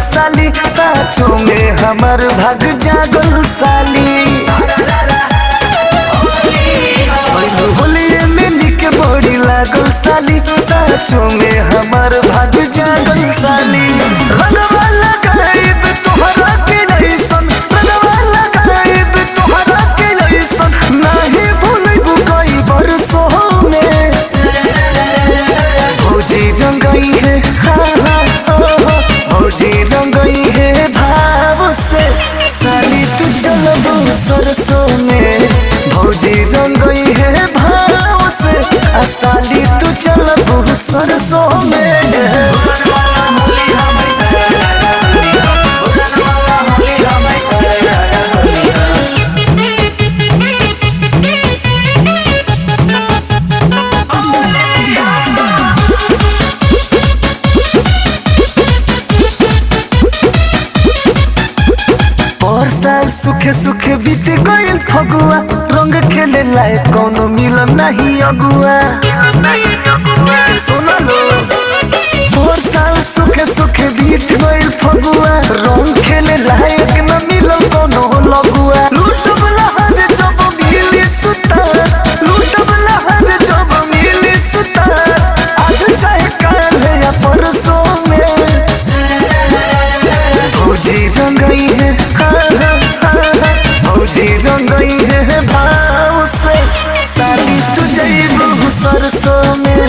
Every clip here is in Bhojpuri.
साली साचो में हमर भाग जागल साली। होली में निक बड़ी लागल साली साचो में हमर भाग जागल साली। रंगवा लगाइब तोहरा के लइसन, रंगवा लगाइब तोहरा के लइसन, नाही भूलबू कई बरसों में। भौजी रंगई है भौजी रंगई है भाव से साली तू चलबू सरसों में। भौजी रंगई है भाव से साली तू चलबू सरसों में। साल सुखे सुखे बीत गइल फगुआ, रंग खेले लाए कौनो मिलन नहीं अगुआ। सुनो लो और साल सुखे सुखे बीत गइल फगुआ, रंग खेले लायक न मिलन कौनो लगुआ। लूटब लहर जब मिली सुता, लूटब लहर जब मिली सुता, आज चाहे काल है या परसों में। भौजी रंगई है भौजी रंगई है भाव से साली तू जइबू सरसों में।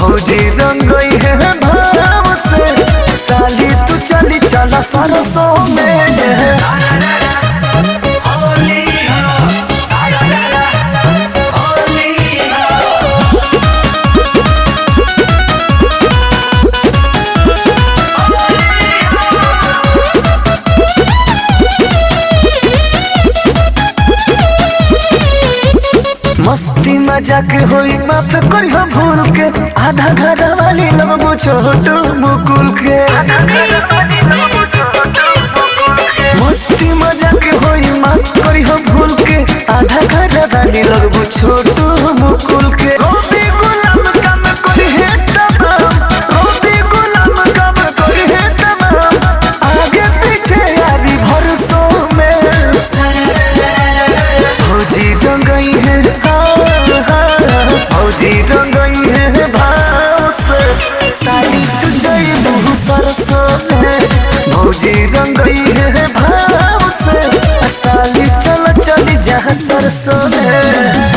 भौजी रंगई है भाव से साली तू चली चला सरसों में। मस्ती मजाक होई माफ करियो भूल के, आधा घर वाली लगबो छोटू मुकुल के। मस्ती मजाक होई माफ करियो भूल के, आधा घर वाली लगबो छोटू मुकुल के। रोबी गुलाम काम करी है तमाम, रोबी गुलाम काम करी है तमाम, आगे पीछे यारी भरसों में। भौजी रंगई है भौजी रंगई है भाव से साली तू जइबू सरसों में। भौजी रंगई है भाव से साली चल चली जा सरसों में।